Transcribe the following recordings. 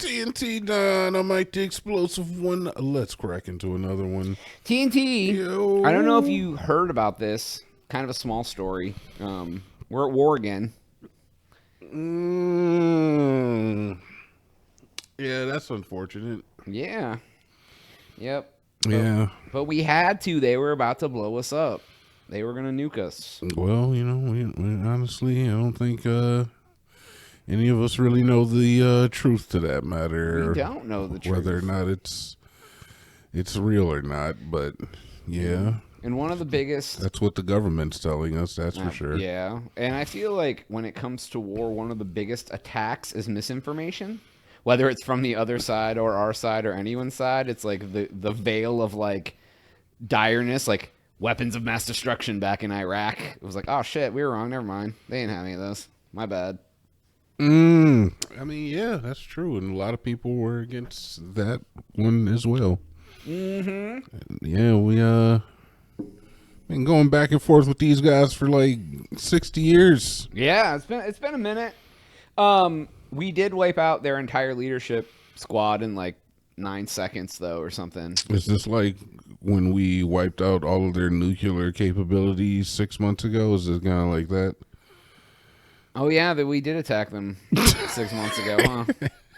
TNT dynamite, the explosive one. Let's crack into another one. TNT. Yo. I don't know if you heard about this. Kind of a small story. We're at war again. Yeah, that's unfortunate. Yeah. Yep. Yeah. But we had to. They were about to blow us up. They were going to nuke us. Well, we honestly, I don't think any of us really know the truth to that matter. We don't know the truth. Whether or not it's real or not, but yeah. And one of the biggest... That's what the government's telling us, that's for sure. Yeah. And I feel like when it comes to war, one of the biggest attacks is misinformation. Whether it's from the other side or our side or anyone's side, it's like the veil of like direness, like weapons of mass destruction back in Iraq. It was like, oh shit, we were wrong. Never mind. They didn't have any of those. My bad. I mean, yeah, that's true. And a lot of people were against that one as well. Mm-hmm. Yeah, we been going back and forth with these guys for like 60 years. Yeah, it's been a minute. We did wipe out their entire leadership squad in like 9 seconds, though, or something. Is this like when we wiped out all of their nuclear capabilities 6 months ago? Is it kind of like that? Oh, yeah, that we did attack them 6 months ago, huh?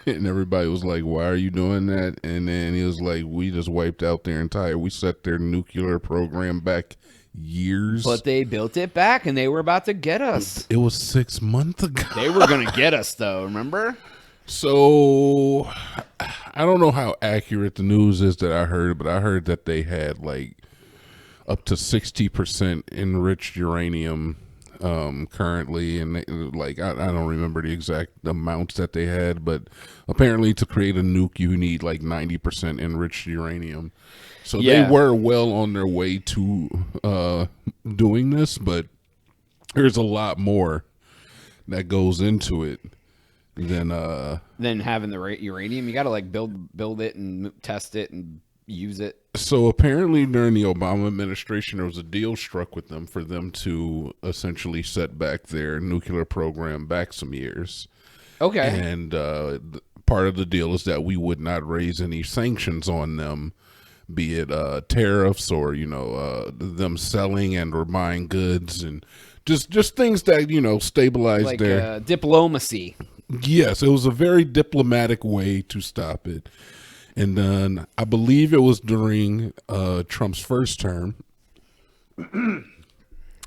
And everybody was like, why are you doing that? And then he was like, we just wiped out we set their nuclear program back years. But they built it back, and they were about to get us. It was 6 months ago. They were going to get us, though, remember? So, I don't know how accurate the news is that I heard, but I heard that they had like up to 60% enriched uranium currently, and I don't remember the exact amounts that they had, but apparently to create a nuke you need like 90% enriched uranium. So yeah. They were well on their way to doing this, but there's a lot more that goes into it than having the uranium. You got to like build it and test it and use it. So apparently during the Obama administration, there was a deal struck with them for them to essentially set back their nuclear program back some years. Okay. And part of the deal is that we would not raise any sanctions on them, be it tariffs or, them selling and or buying goods and just things that, stabilize like their... diplomacy. Yes, it was a very diplomatic way to stop it. And then I believe it was during Trump's first term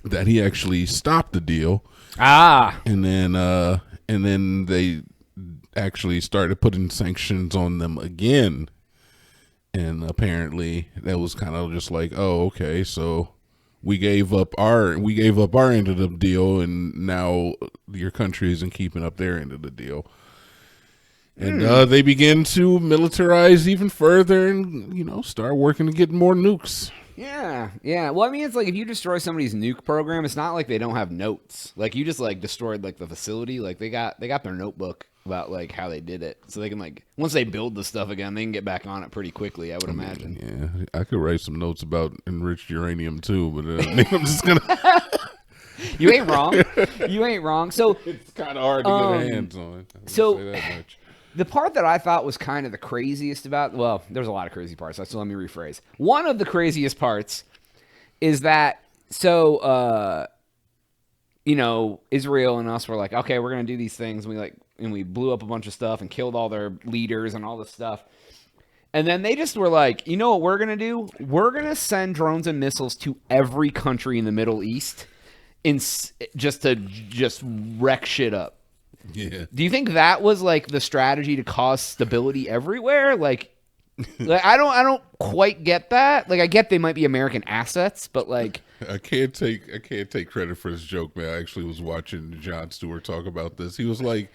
that he actually stopped the deal. And then they actually started putting sanctions on them again. And apparently that was kind of just like, oh, okay, so we gave up our end of the deal, and now your country isn't keeping up their end of the deal. And they begin to militarize even further and, start working to get more nukes. Yeah, yeah. Well, I mean, it's like if you destroy somebody's nuke program, it's not like they don't have notes. Like you just like destroyed like the facility. Like they got their notebook about like how they did it, so they can like once they build the stuff again, they can get back on it pretty quickly. I would imagine. Yeah, I could write some notes about enriched uranium too, but I'm just gonna. You ain't wrong. You ain't wrong. So it's kind of hard to get our hands on. So. Say that much. The part that I thought was kind of the craziest about, well, there's a lot of crazy parts, so let me rephrase. One of the craziest parts is that, Israel and us were like, okay, we're going to do these things, and we blew up a bunch of stuff and killed all their leaders and all this stuff. And then they just were like, you know what we're going to do? We're going to send drones and missiles to every country in the Middle East just to wreck shit up. Yeah. Do you think that was like the strategy to cause stability everywhere? Like I don't quite get that. Like I get they might be American assets, but like I can't take credit for this joke, man. I actually was watching Jon Stewart talk about this. He was like,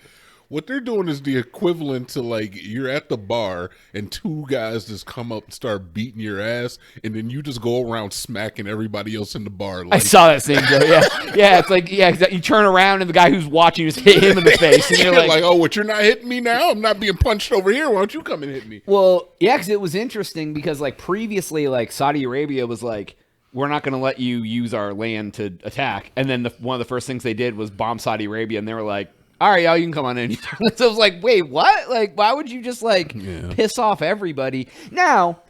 what they're doing is the equivalent to like you're at the bar and two guys just come up and start beating your ass, and then you just go around smacking everybody else in the bar. Like, I saw that same joke. Yeah, yeah. It's like you turn around and the guy who's watching you just hit him in the face, and you're like, oh, what? You're not hitting me now? I'm not being punched over here. Why don't you come and hit me? Well, yeah, because it was interesting because like previously, like Saudi Arabia was like, we're not going to let you use our land to attack, and then one of the first things they did was bomb Saudi Arabia, and they were like, all right, y'all, you can come on in. So I was like, wait, what? Like, why would you just like piss off everybody? Now,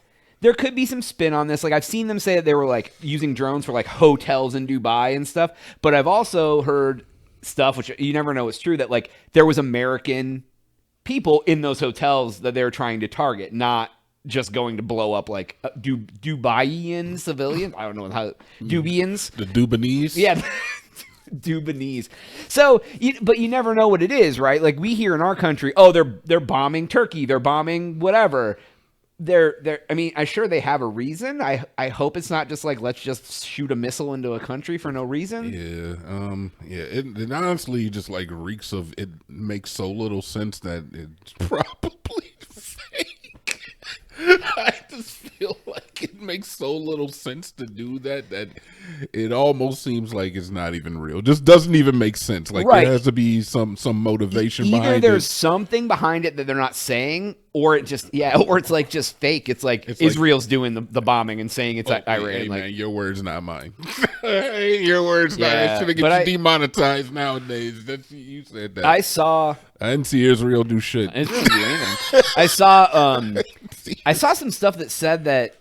there could be some spin on this. Like, I've seen them say that they were like using drones for like hotels in Dubai and stuff. But I've also heard stuff, which you never know is true, that like there was American people in those hotels that they were trying to target, not just going to blow up like Dubaian civilians. I don't know how Dubians. The Dubanese. Yeah. Dubanese. So, but you never know what it is, right? Like we hear in our country, oh, they're bombing Turkey, they're bombing whatever. I mean, I'm sure they have a reason. I hope it's not just like, let's just shoot a missile into a country for no reason. Yeah. It honestly just like reeks of, it makes so little sense that it's probably fake. I just feel like it makes so little sense to do that it almost seems like it's not even real. Just doesn't even make sense. Like there has to be some motivation behind it. Either there's something behind it that they're not saying, or it just or it's like just fake. It's like Israel's doing the bombing and saying it's Iran. Hey, man, your words, not mine. Your words, not. It's gonna get you demonetized nowadays. You said that. I didn't see Israel do shit. I saw some stuff that said that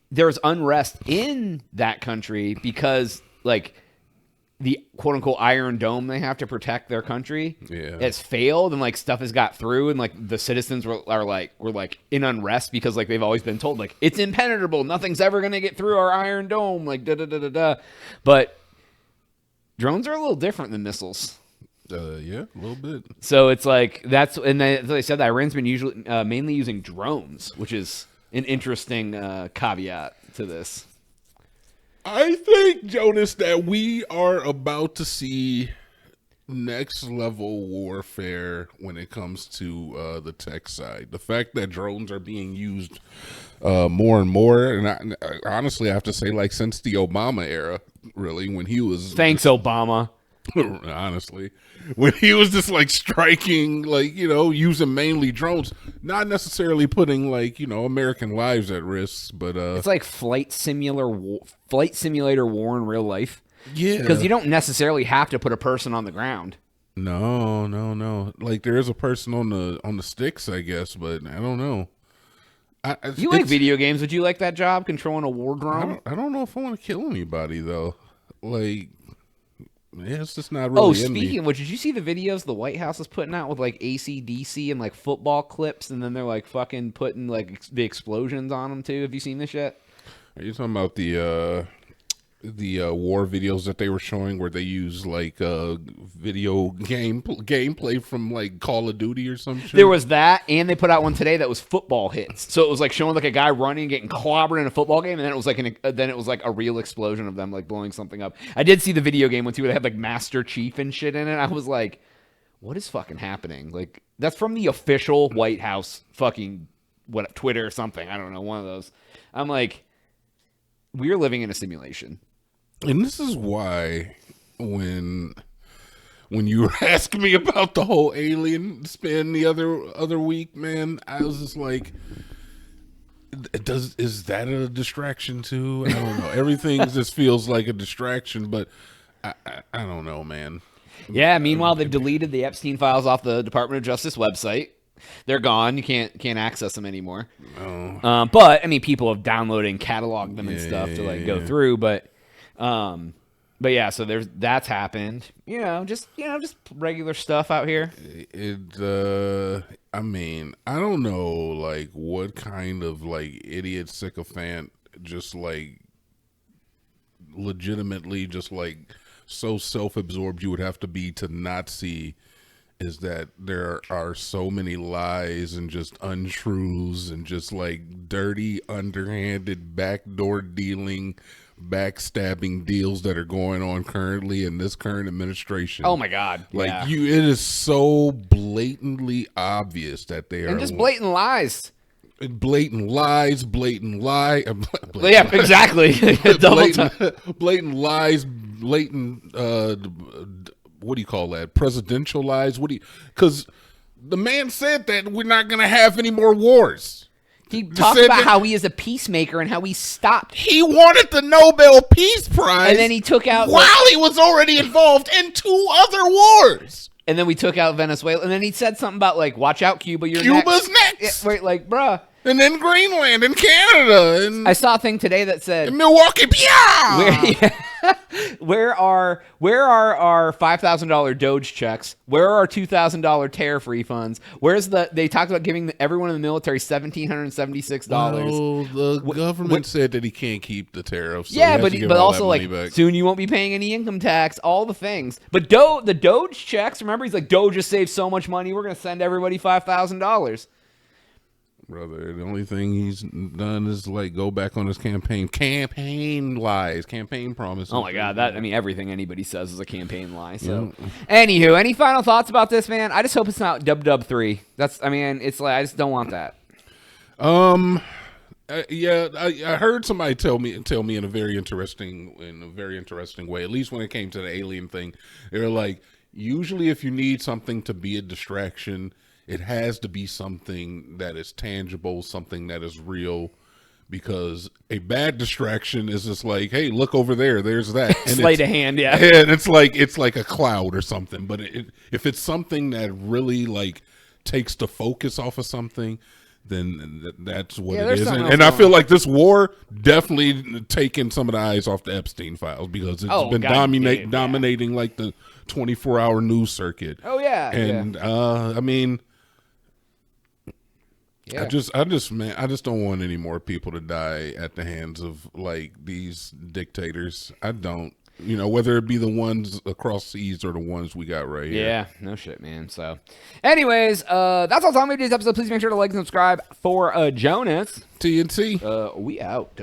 there's unrest in that country because like the quote unquote Iron Dome they have to protect their country has failed, and like stuff has got through, and like the citizens were in unrest because like they've always been told like it's impenetrable, nothing's ever gonna get through our Iron Dome, like da da da da da. But drones are a little different than missiles. Yeah, a little bit. So it's like and they said that Iran's been usually mainly using drones, which is an interesting caveat to this. I think, Jonas, that we are about to see next level warfare when it comes to the tech side. The fact that drones are being used more and more, and honestly, I have to say, like since the Obama era, really, when he was thanks Obama. Honestly, when he was just like striking, like, using mainly drones, not necessarily putting like, American lives at risk, but it's like flight simulator war in real life. Yeah, because you don't necessarily have to put a person on the ground. No. Like there is a person on the sticks, I guess, but I don't know. You like video games? Would you like that job, controlling a war drone? I don't know if I want to kill anybody though. Like. Yeah, it's just not really. Speaking of which, did you see the videos the White House is putting out with like AC/DC and like football clips, and then they're like fucking putting like the explosions on them too? Have you seen this yet? Are you talking about the war videos that they were showing where they use like video gameplay from like Call of Duty or some shit? There was that, and they put out one today that was football hits. So it was like showing like a guy running, getting clobbered in a football game, and then it was like a real explosion of them like blowing something up. I did see the video game one too where they had like Master Chief and shit in it. I was like, what is fucking happening? Like that's from the official White House fucking Twitter or something. I don't know, one of those. I'm like, we're living in a simulation. And this is why when you were asking me about the whole alien spin the other week, man, I was just like, is that a distraction too? I don't know. Everything just feels like a distraction, but I don't know, man. Yeah, meanwhile they've deleted the Epstein files off the Department of Justice website. They're gone. You can't access them anymore. No. But I mean, people have downloaded and cataloged them and stuff to like go through. But yeah, so that's happened. Just regular stuff out here. I mean, I don't know, like what kind of like idiot sycophant just like legitimately just like so self-absorbed you would have to be to not see is that there are so many lies and just untruths and just like dirty, underhanded, backdoor dealing, backstabbing deals that are going on currently in this current administration. Oh my God. Like it is so blatantly obvious that they are. And just blatant lies. Blatant lies, blatant lie. Yeah, exactly. Blatant lies, blatant, what do you call that? Presidential lies? Because the man said that we're not going to have any more wars. He talked about how he is a peacemaker and how he stopped. He wanted the Nobel Peace Prize. And then he took out... while he was already involved in 2 other wars. And then we took out Venezuela. And then he said something about, like, watch out, Cuba, Cuba's next. Yeah, wait, like, bruh. And then Greenland and Canada. And I saw a thing today that said... Milwaukee, yeah! Where are our $5,000 Doge checks? Where are our $2,000 tariff refunds? Where's they talked about giving everyone in the military $1,776. Well, the government said that he can't keep the tariffs. So yeah, but also like back. Soon you won't be paying any income tax. All the things. But the Doge checks. Remember, he's like, Doge just saved so much money. We're gonna send everybody $5,000. Brother, the only thing he's done is like go back on his campaign lies, campaign promises. Oh my God, everything anybody says is a campaign lie. So, Anywho, any final thoughts about this, man? I just hope it's not Dub 3. It's like I just don't want that. Yeah, I heard somebody tell me in a very interesting way. At least when it came to the alien thing, they were like, usually if you need something to be a distraction, it has to be something that is tangible, something that is real, because a bad distraction is just like, hey, look over there, there's that. And sleight of hand, yeah. And it's like a cloud or something. But if it's something that really like takes the focus off of something, then that's what it is. And I feel like this war definitely taken some of the eyes off the Epstein files, because it's been dominating like the 24-hour news circuit. Oh yeah. And I mean, yeah. I just don't want any more people to die at the hands of like these dictators. I don't. Whether it be the ones across seas or the ones we got right here. Yeah, no shit, man. So, anyways, that's all time we did this episode. Please make sure to like and subscribe for Jonas. TNT. We out.